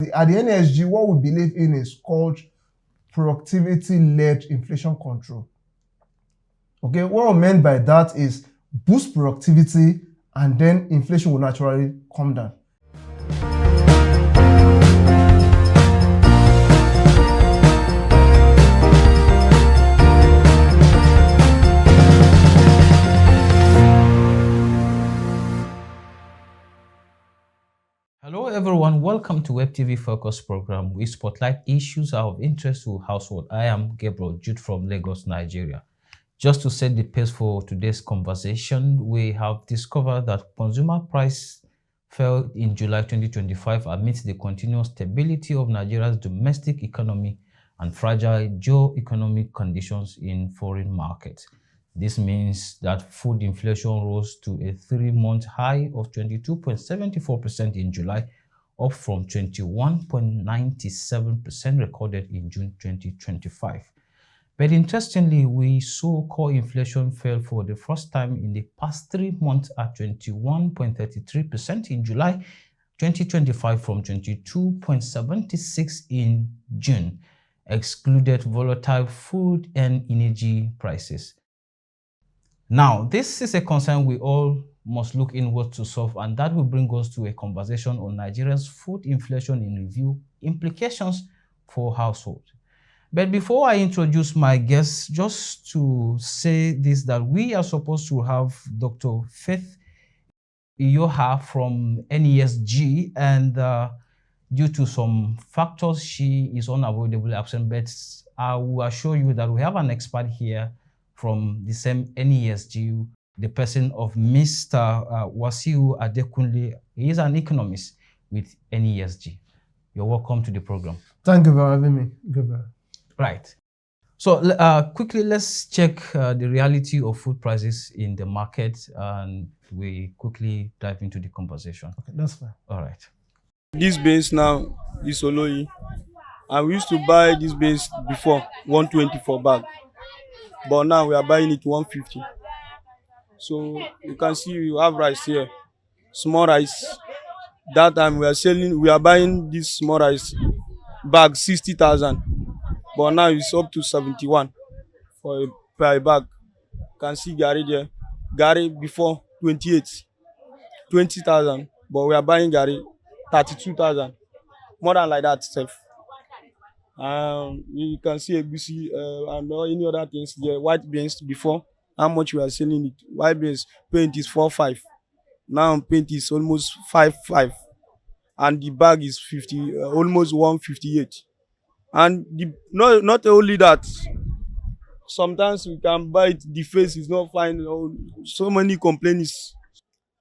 At the NSG, what we believe in is called productivity-led inflation control. Okay, what we meant by that is boost productivity and then inflation will naturally come down. Hello everyone, welcome to WebTV Focus program. We spotlight issues of interest to household. I am Gabriel Jude from Lagos, Nigeria. Just to set the pace for today's conversation, we have discovered that consumer price fell in July 2025 amidst the continuous stability of Nigeria's domestic economy and fragile geo-economic conditions in foreign markets. This means that food inflation rose to a 3-month high of 22.74% in July, up from 21.97% recorded in June 2025. But interestingly, we saw core inflation fell for the first time in the past 3 months at 21.33% in July 2025 from 22.76% in June, excluded volatile food and energy prices. Now, this is a concern we all must look inward to solve, and that will bring us to a conversation on Nigeria's food inflation in review, implications for households. But before I introduce my guests, just to say this, that we are supposed to have Dr. Faith Iyoha from NESG, and due to some factors, she is unavoidably absent. But I will assure you that we have an expert here from the same NESG, the person of Mr. Wasiu Adekunle. He is an economist with NESG. You're welcome to the program. Thank you for having me, Gabriel. Right. So quickly, let's check the reality of food prices in the market, and we quickly dive into the conversation. Okay, that's fine. All right. This beans now is Oloyi, and we used to buy this beans before 120 for bag, but now we are buying it 150. So you can see you have rice here, small rice. That time we are buying this small rice bag 60,000, but now it's up to 71 per bag. You can see Gary there. Gary before 20,000, but we are buying Gary 32,000, more than like that itself. You can see ABC and any other things. The white beans before, how much we are selling it. White beans paint is 4.5. Now paint is almost 5.5, and the bag is 50, almost 158. And not only that, sometimes we can buy it, the face is not fine. So many complaints.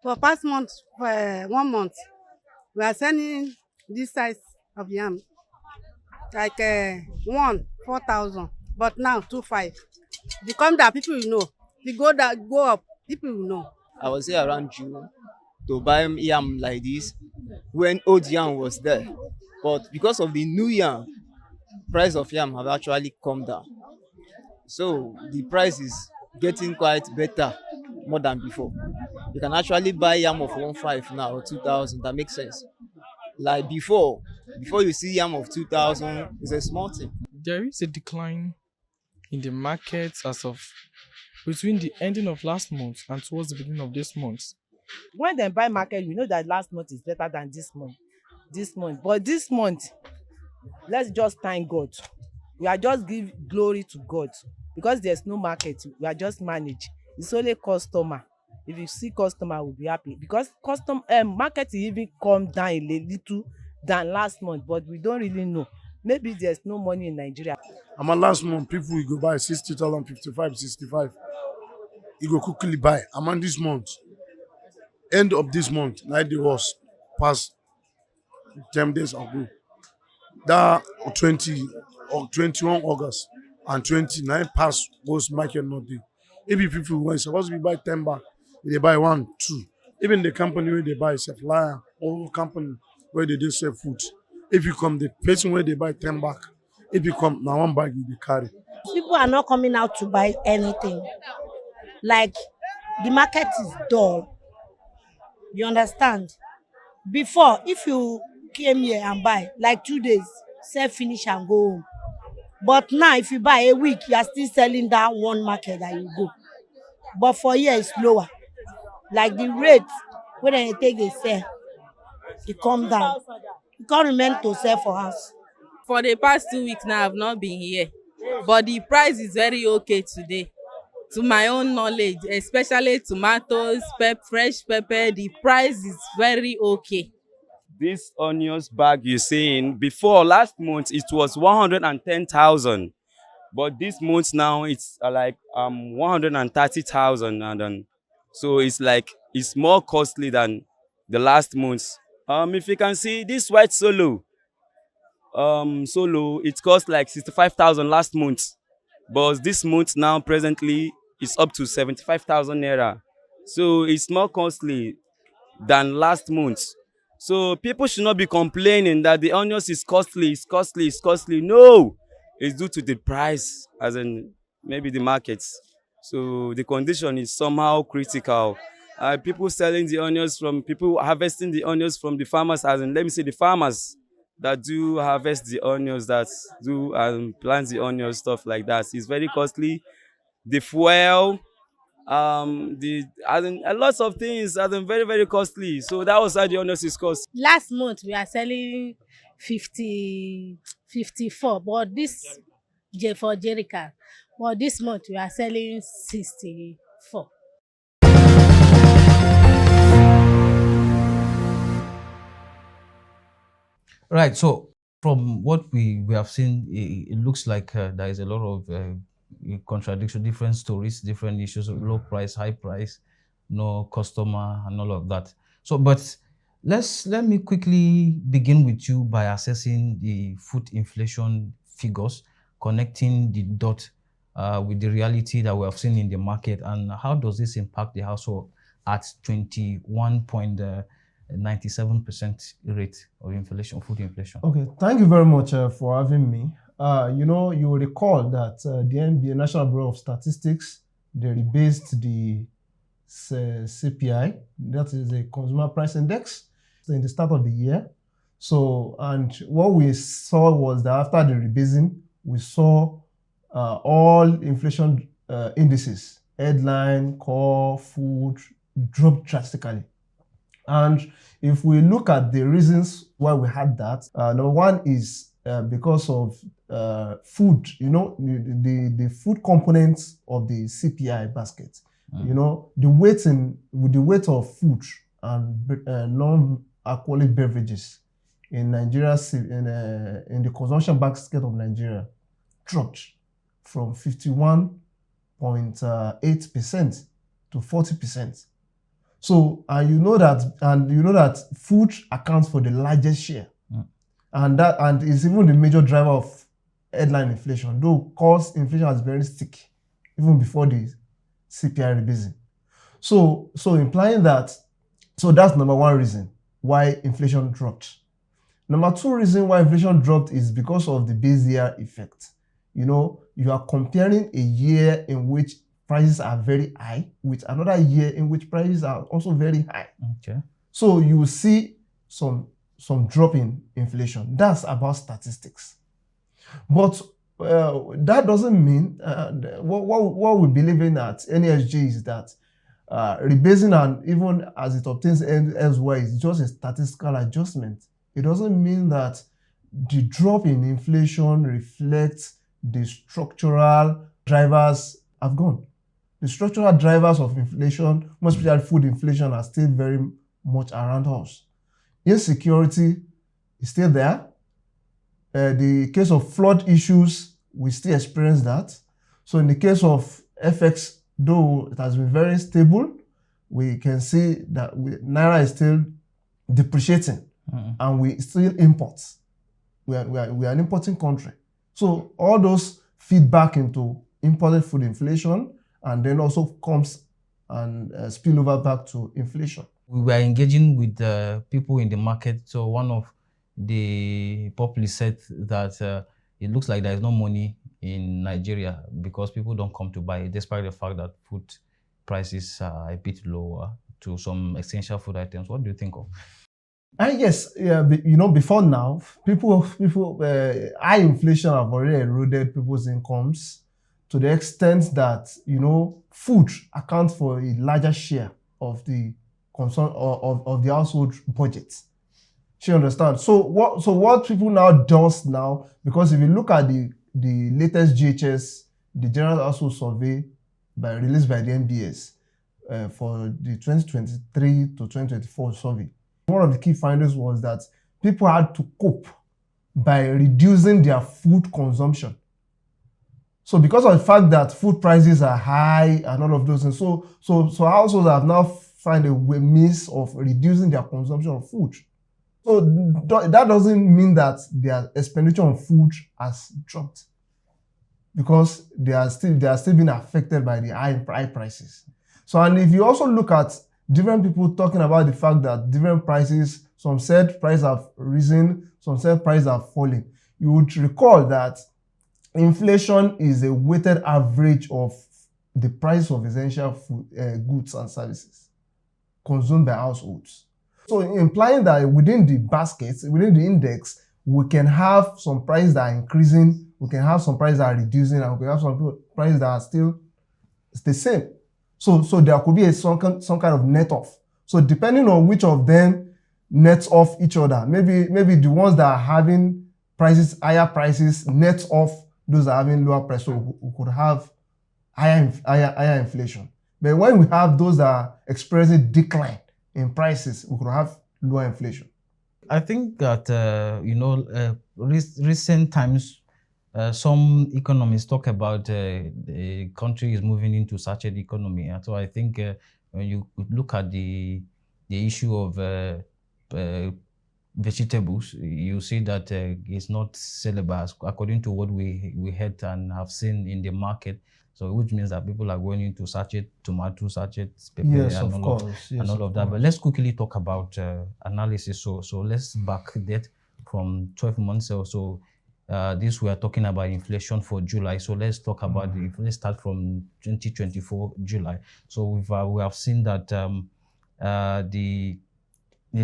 For past month, for 1 month, we are selling this size of yam, like 4,000, but now 2.5. The come that people will know. The go up, people will know. I was here around June to buy yam like this when old yam was there, but because of the new yam, price of yam have actually come down. So the price is getting quite better more than before. You can actually buy yam of 1.5 now or 2,000. That makes sense. Like before you see yam of 2,000, it's a small thing. There is a decline in the market as of between the ending of last month and towards the beginning of this month. When they buy market, we know that last month is better than this month. But this month, let's just thank God. We are just give glory to God because there's no market. We are just manage. It's only customer. If you see customer, we'll be happy because market even come down a little than last month, but we don't really know. Maybe there's no money in Nigeria. I'm last month, people will go buy 60,000, 55, 65. You go quickly buy. I'm on this month. End of this month, 9 days was past 10 days ago. That 20 or 21 August and 29 past was market not there. If people were supposed to be buy 10 back, they buy 1, 2. Even the company where they buy supplier or company where they do sell food. If you come, the person where they buy 10 back, if you come, now 1 bag they carry. People are not coming out to buy anything. Like the market is dull. You understand? Before, if you came here and buy, like 2 days, sell finish and go home. But now, if you buy a week, you are still selling that one market that you go. But for here, it's lower. Like the rate when they take they sell, it come down. You can't remain to sell for house. For the past 2 weeks now, I've not been here. But the price is very okay today. To my own knowledge, especially tomatoes, fresh pepper, the price is very okay. This onions bag you're seeing, before last month it was 110,000, but this month now it's like 130,000, and then so it's like it's more costly than the last month. If you can see this white solo, it cost like 65,000 last month, but this month now presently it's up to 75,000 naira. So it's more costly than last month. So people should not be complaining that the onions is costly, it's costly, it's costly. No, it's due to the price, as in maybe the markets. So the condition is somehow critical. People selling the onions from, people harvesting the onions from the farmers, as in, let me say, the farmers that do harvest the onions, that do plant the onions, stuff like that. It's very costly. The fuel, a lot of things are very, very costly. So that was how the onions is cost. Last month we are selling 54, but this for Jerica. But this month we are selling 64. Right. So from what we have seen, it looks like there is a lot of contradiction, different stories, different issues, low price, high price, no customer, and all of that. So, but let me quickly begin with you by assessing the food inflation figures, connecting the dot with the reality that we have seen in the market, and how does this impact the household at 21.97% rate of inflation, food inflation? Okay, thank you very much for having me. You know, you will recall that the National Bureau of Statistics, they rebased the CPI, that is the Consumer Price Index, in the start of the year. So, and what we saw was that after the rebasing, we saw all inflation indices, headline, core, food, dropped drastically. And if we look at the reasons why we had that, number one is because of food, you know, the food components of the CPI basket. You know, the weight of food and non-alcoholic beverages in Nigeria, in the consumption basket of Nigeria, dropped from 51.8% to 40%. So, you know that food accounts for the largest share, and is even the major driver of headline inflation. Though cost inflation was very sticky even before the CPI rebasing. So implying that, so that's number one reason why inflation dropped. Number two reason why inflation dropped is because of the base year effect. You know, you are comparing a year in which prices are very high with another year in which prices are also very high. Okay. So you will see some drop in inflation. That's about statistics. But that doesn't mean what we believe in at NESG is that rebasing, and even as it obtains elsewhere, is just a statistical adjustment. It doesn't mean that the drop in inflation reflects the structural drivers have gone. The structural drivers of inflation, most especially food inflation, are still very much around us. Insecurity is still there. The case of flood issues, we still experience that. So in the case of FX, though it has been very stable, we can see that Naira is still depreciating, and we still import. We are an importing country. So all those feed back into imported food inflation, and then also comes and spill over back to inflation. We were engaging with the people in the market. So one of the populists said that it looks like there is no money in Nigeria because people don't come to buy, despite the fact that food prices are a bit lower to some essential food items. What do you think of? And yes, yeah, before now, people, high inflation have already eroded people's incomes to the extent that, food accounts for a larger share of the concern of the household budget. You understand? So what people now does now, because if you look at the latest GHS, the General Household Survey released by the NBS for the 2023 to 2024 survey, one of the key findings was that people had to cope by reducing their food consumption. So because of the fact that food prices are high and all of those things, so households have now found a means of reducing their consumption of food. So that doesn't mean that their expenditure on food has dropped, because they are still being affected by the high prices. So, and if you also look at different people talking about the fact that different prices, some said prices have risen, some said prices have fallen, you would recall that inflation is a weighted average of the price of essential food, goods and services consumed by households. So implying that within the basket, within the index, we can have some prices that are increasing, we can have some prices that are reducing, and we can have some prices that are still the same. So there could be some kind of net off. So depending on which of them nets off each other, maybe the ones that are having higher prices net off those that are having lower prices, so we could have higher inflation. But when we have those that are experiencing decline in prices, we could have lower inflation. I think that recent times, some economists talk about the country is moving into such an economy. And so I think when you look at the issue of vegetables, you see that it's not sellable according to what we heard and have seen in the market. So which means that people are going into sachet tomato, sachet pepper, yes, and all of that. But let's quickly talk about analysis. So let's back that from 12 months or so. This we are talking about inflation for July. So let's talk about let's start from 2024 July. So we have seen that the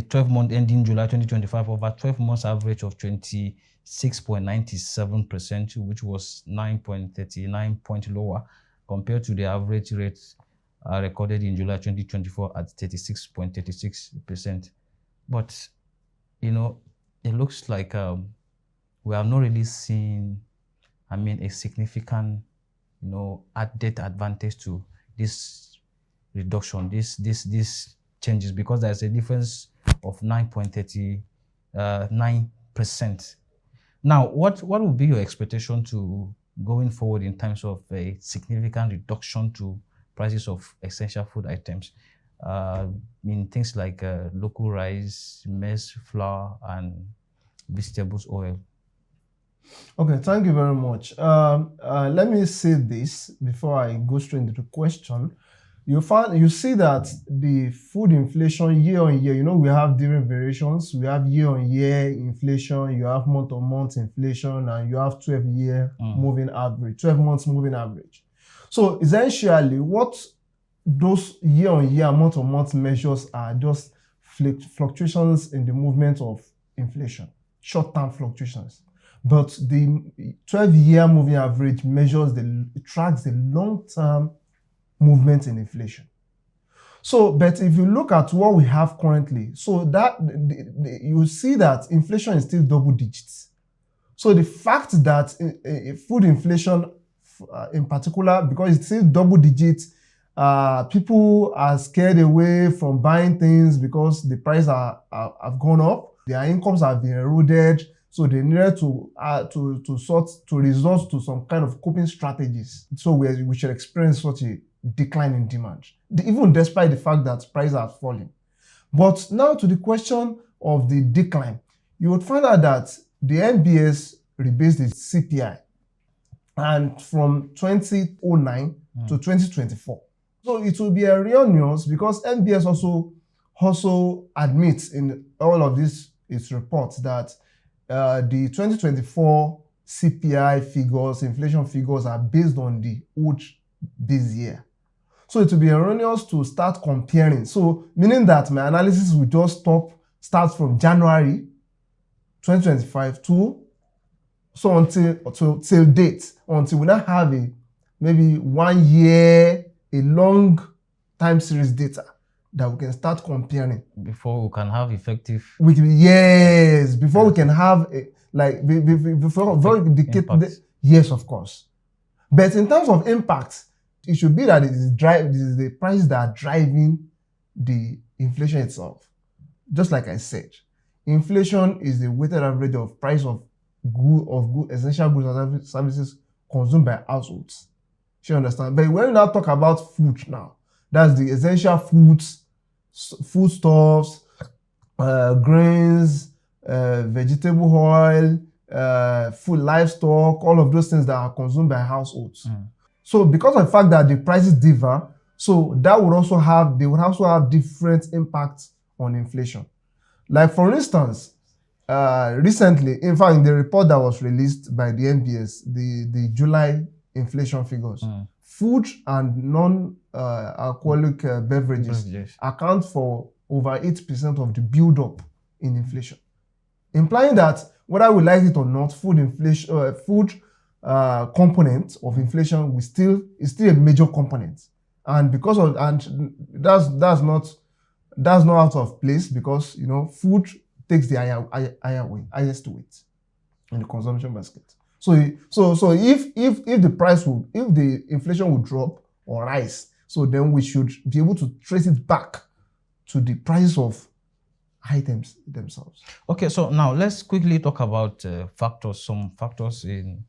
12 month ending July 2025 over 12 months average of 26.97%, which was 9.39 point lower compared to the average rate recorded in July 2024 at 36.36%. But it looks like we have not really seen, a significant, added advantage to this reduction, this changes, because there's a difference of 9.39%. Now, what would be your expectation to going forward in terms of a significant reduction to prices of essential food items? In things like local rice, maize flour, and vegetables oil. Okay, thank you very much. Let me say this before I go straight into the question. You see that the food inflation year on year, we have different variations. We have year on year inflation, you have month on month inflation, and you have 12-year moving average, 12 months moving average. So essentially, what those year on year, month on month measures are just fluctuations in the movement of inflation, short-term fluctuations. But the 12-year moving average tracks the long-term movement in inflation. So, but if you look at what we have currently, so that you see that inflation is still double digits. So the fact that food inflation in particular, because it's still double digits, people are scared away from buying things because the prices have gone up, their incomes have been eroded. So they needed to resort to some kind of coping strategies. So we should experience such a decline in demand, even despite the fact that prices are falling. But now to the question of the decline, you would find out that the NBS rebased its CPI, and from 2009 to 2024. So it will be erroneous because NBS also admits in all of its reports that the 2024 CPI figures, inflation figures, are based on the old base year. So it will be erroneous to start comparing. So meaning that my analysis will just stop starts from January 2025 till date, until we now have maybe 1 year, a long time series data that we can start comparing. Before we can have effective. Before we can have before indicate yes, of course. But in terms of impact, it should be that it is the prices that are driving the inflation itself. Just like I said, inflation is the weighted average of price of essential goods and services consumed by households. You understand? But when we now talk about food now, that's the essential foods, foodstuffs, grains, vegetable oil, food, livestock, all of those things that are consumed by households. So because of the fact that the prices differ, so they would also have different impacts on inflation. Like for instance, recently, in fact, in the report that was released by the NBS, the July inflation figures, food and non-alcoholic beverages account for over 8% of the build-up in inflation, implying that whether we like it or not, food component of inflation is still a major component, and that's not out of place, because food takes the highest weight in the consumption basket. So if the inflation would drop or rise, so then we should be able to trace it back to the price of items themselves. Okay, so now let's quickly talk about some factors in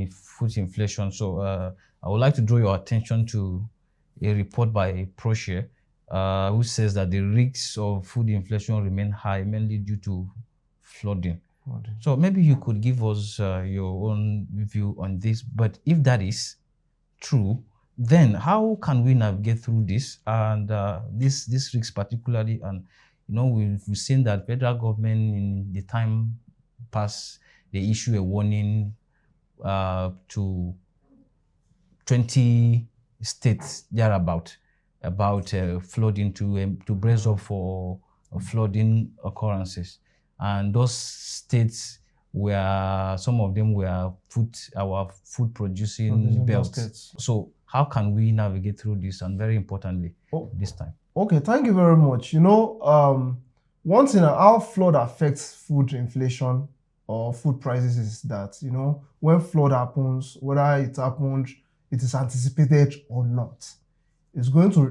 food inflation. So I would like to draw your attention to a report by ProShare, who says that the risks of food inflation remain high, mainly due to flooding. So maybe you could give us your own view on this. But if that is true, then how can we navigate through this and this risk particularly? And we've seen that federal government in the time past, they issue a warning to 20 states thereabout about flooding to brace up for flooding occurrences. And those states some of them were our food producing belts. So how can we navigate through this, and very importantly, this time? Okay, thank you very much. One thing how flood affects food inflation or food prices is that, when flood happens, whether it happened, it is anticipated or not,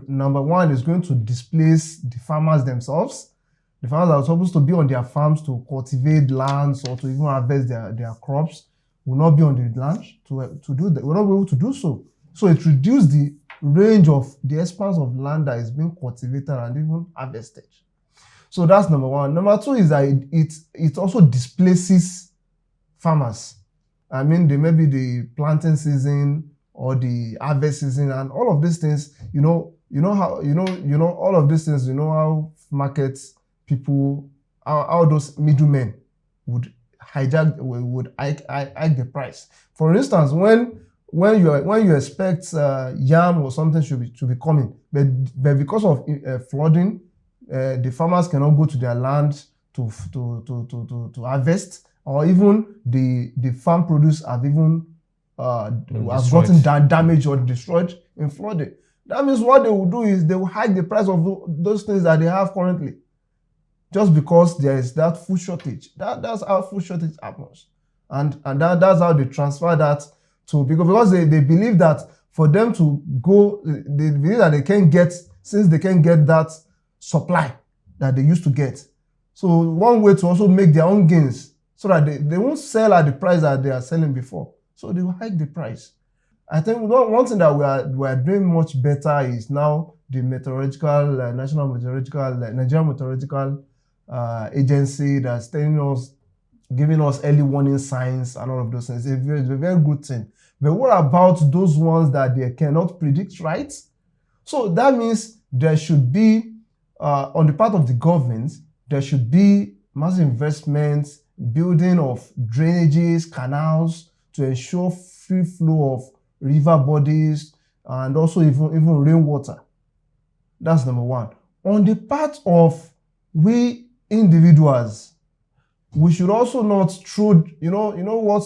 number one, it's going to displace the farmers themselves. The farmers that are supposed to be on their farms to cultivate lands or to even harvest their crops will not be on the land to do that. Will not be able to do so. So it reduces the range of the expanse of land that is being cultivated and even harvested. So that's number one. Number two is that it also displaces farmers. I mean, there may be the planting season or the harvest season, and all of these things. All of these things. How markets people, how those middlemen would hike the price. For instance, when you expect yam or something to be coming, but because of flooding, the farmers cannot go to their land to harvest, or even the farm produce has gotten damaged or destroyed in flooding. That means what they will do is they will hike the price of those things that they have currently, just because there is that food shortage. That's how food shortage happens, and that's how they transfer that to, because they believe that for them to go, they believe that they can get that supply that they used to get. So one way to also make their own gains, so that they won't sell at the price that they are selling before. So they will hike the price. I think one thing that we are doing much better is now the Nigerian Meteorological Agency that's giving us early warning signs and all of those things. It's a very good thing. But what about those ones that they cannot predict, right? So that means there should be, on the part of the government, there should be massive investments, building of drainages, canals, to ensure free flow of river bodies and also even rainwater. That's number one. On the part of we individuals, we should also not throw, you know what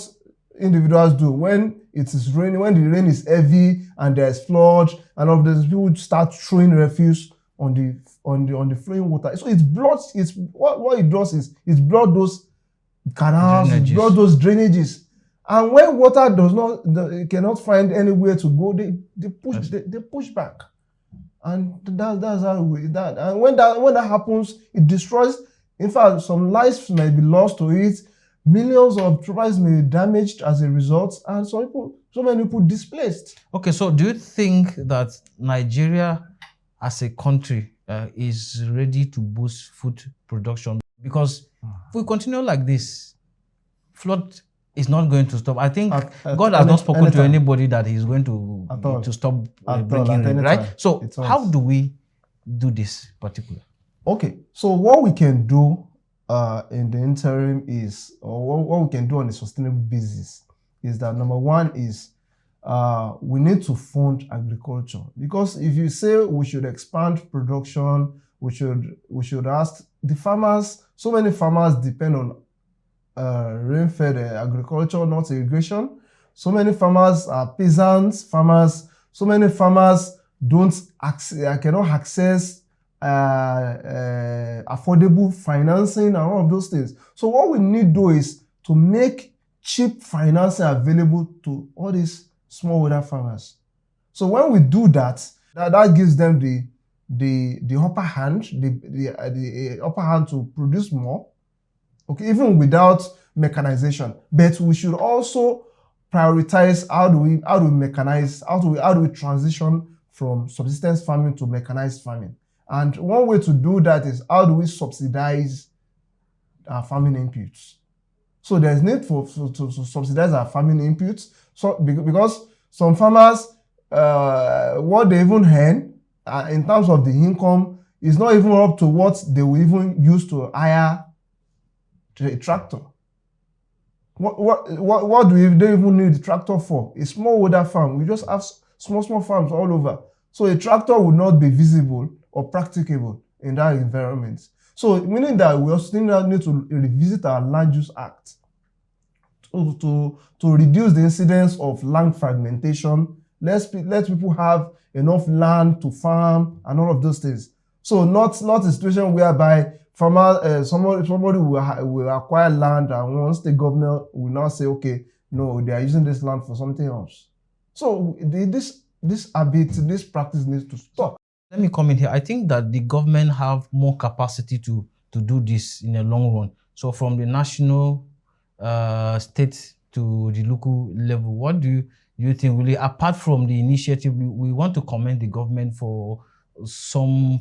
individuals do when it is raining, when the rain is heavy and there's flood and all of this, people start throwing refuse on the flowing water. So it blocks, what it does is it blocks those canals, it blocks those drainages. And when water cannot find anywhere to go, they push back. And that's how that. And when that happens, it destroys. In fact, some lives may be lost to it. Millions of lives may be damaged as a result, and so many people displaced. Okay, so do you think that Nigeria as a country is ready to boost food production? Because if we continue like this, flood is not going to stop. I think God has not spoken to anybody that He's going to stop bringing rain, right? So how do we do this particularly? Okay, so what we can do in the interim is, or what we can do on a sustainable basis, is that number one is we need to fund agriculture. Because if you say we should expand production, we should ask the farmers. So many farmers depend on rain-fed agriculture, not irrigation. So many farmers are peasants farmers. So many farmers cannot access affordable financing and all of those things. So what we need to do is to make cheap financing available to all these smallholder farmers. So when we do that, that gives them the upper hand, the upper hand to produce more. Okay, even without mechanization. But we should also prioritize how do we mechanize, how do we transition from subsistence farming to mechanized farming. And one way to do that is how do we subsidize our farming inputs. So there's need to subsidize our farming inputs. So because some farmers, what they even earn in terms of the income is not even up to what they will even use to hire a tractor. What do they even need the tractor for? A smallholder farm. We just have small farms all over. So a tractor would not be visible or practicable in that environment. So meaning that we also need to revisit our Land Use Act to reduce the incidence of land fragmentation. Let people have enough land to farm and all of those things. So not a situation whereby somebody will acquire land, and once the governor will now say, okay, no, they are using this land for something else. So this practice needs to stop. Let me come in here. I think that the government have more capacity to do this in the long run. So from the national, state to the local level, what do you think really, apart from the initiative, we want to commend the government for some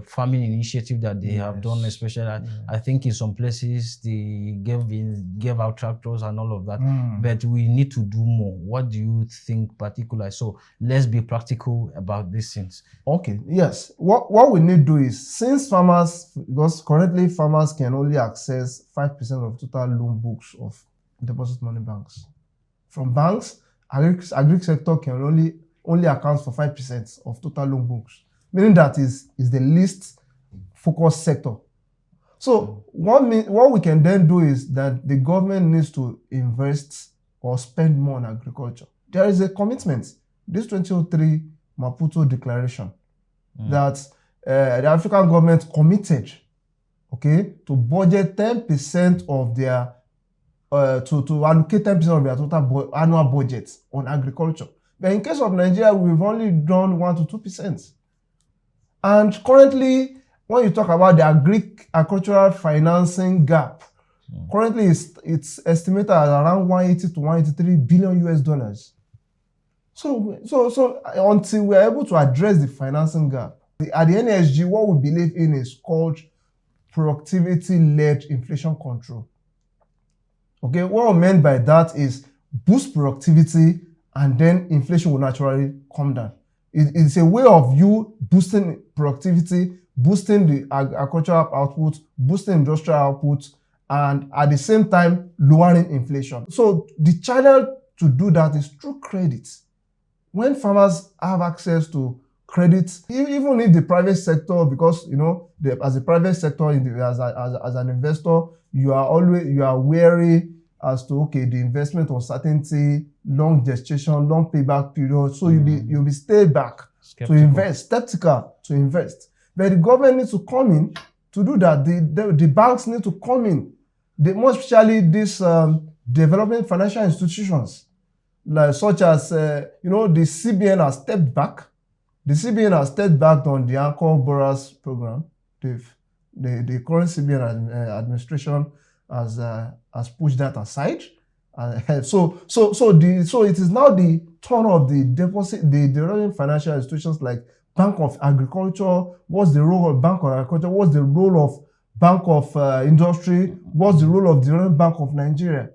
farming initiative that they have done, especially I think in some places they gave out tractors and all of that. But we need to do more. What do you think particularly? So let's be practical about these things. Okay, yes. What we need to do is, since farmers, because currently farmers can only access 5% of total loan books of deposit money banks. From banks, agri sector can only account for 5% of total loan books. Meaning that is the least focused sector. So what we can then do is that the government needs to invest or spend more on agriculture. There is a commitment, this 2003 Maputo Declaration, that the African government committed, okay, to budget 10% of their to allocate 10% of their total annual budget on agriculture. But in case of Nigeria, we've only done 1 to 2%. And currently, when you talk about the agricultural financing gap, currently it's estimated at around 180 to 183 billion US. So until we are able to address the financing gap, at the NSG, what we believe in is called productivity-led inflation control. Okay, what I meant by that is boost productivity and then inflation will naturally come down. It's a way of you boosting productivity, boosting the agricultural output, boosting industrial output, and at the same time lowering inflation. So the channel to do that is through credit. When farmers have access to credit, even if the private sector, because as a private sector, as an investor, you are wary as to the investment uncertainty, long gestation, long payback period. So you'll be stay back to invest, skeptical to invest. But the government needs to come in to do that. The banks need to come in. Most especially these developing financial institutions, such as the CBN has stepped back. The CBN has stepped back on the Anchor Borrowers Program. The current CBN administration has pushed that aside. So it is now the turn of the developing financial institutions like Bank of Agriculture. What's the role of Bank of Agriculture? What's the role of Bank of Industry? What's the role of the Development Bank of Nigeria?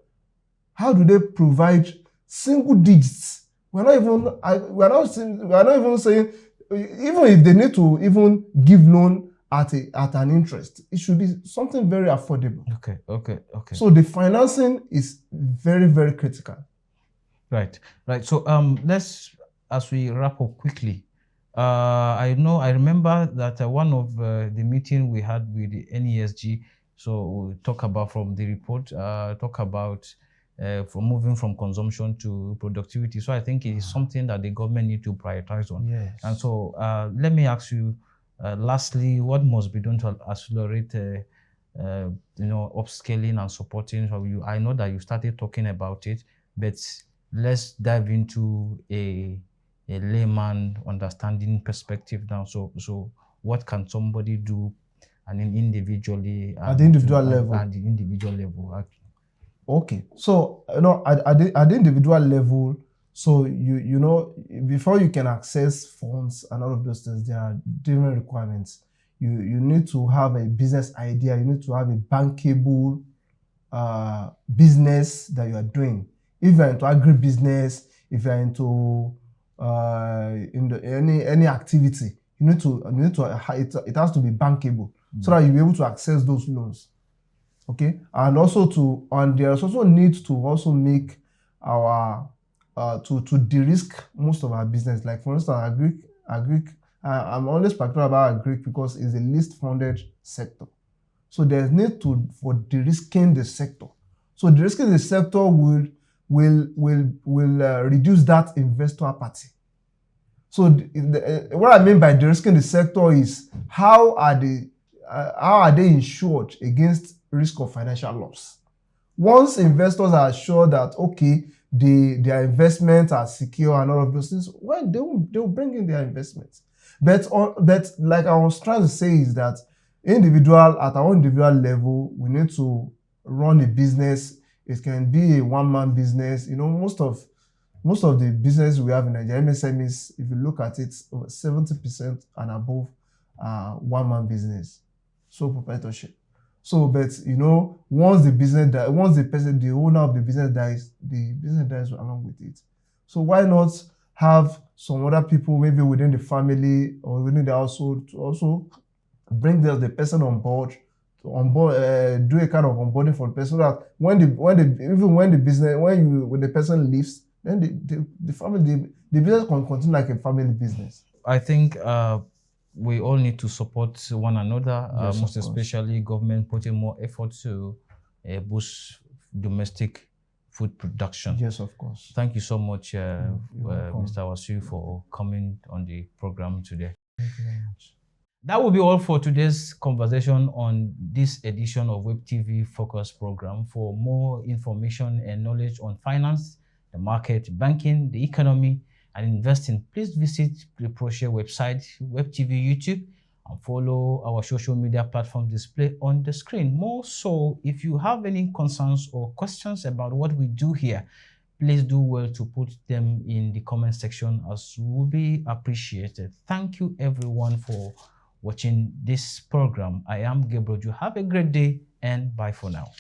How do they provide single digits? We're not even saying, even if they need to even give loan at an interest, it should be something very affordable. Okay. So the financing is very, very critical. Right. So let's, as we wrap up quickly, I remember that one of the meeting we had with the NESG, so we talk about from the report, talk about from moving from consumption to productivity. So I think it is something that the government need to prioritize on. Yes. And so let me ask you, lastly, what must be done to accelerate upscaling and supporting you? I know that you started talking about it, but let's dive into a layman understanding perspective now. So what can somebody do, and then individually at the individual level? At the individual level. Okay. So at the individual level, so before you can access funds and all of those things, there are different requirements. You need to have a business idea. You need to have a bankable business that you are doing. If you're into agribusiness, if you're into any activity, it has to be bankable so that you'll be able to access those loans. Okay, and there's also need to also make our to de-risk most of our business. Like for instance, agric. I'm always particular about agric because it's the least funded sector. So there's need for de-risking the sector. So de-risking the sector will reduce that investor apathy. So what I mean by de-risking the sector is how are they insured against risk of financial loss? Once investors are sure that their investments are secure and all of those things, well, they will bring in their investments. But like I was trying to say is that at our individual level, we need to run a business. It can be a one-man business. Most of the business we have in Nigeria, MSMEs, if you look at it, 70% and above one-man business, sole proprietorship. So, but once the owner of the business dies along with it. So why not have some other people, maybe within the family or within the household, to also bring the person on board, do a kind of onboarding for the person, so that when the person leaves, then the business can continue like a family business. I think we all need to support one another, Yes, most especially government putting more effort to boost domestic food production. Yes, of course. Thank you so much, Mr. Wasiu, for coming on the program today. Thank you very much. That will be all for today's conversation on this edition of WebTV Focus program. For more information and knowledge on finance, the market, banking, the economy, and investing, please visit the ProShare website, WebTV YouTube, and follow our social media platforms displayed on the screen. More so, if you have any concerns or questions about what we do here, please do well to put them in the comment section, as will be appreciated. Thank you everyone for watching this program. I am Gabriel Jude. Have a great day and bye for now.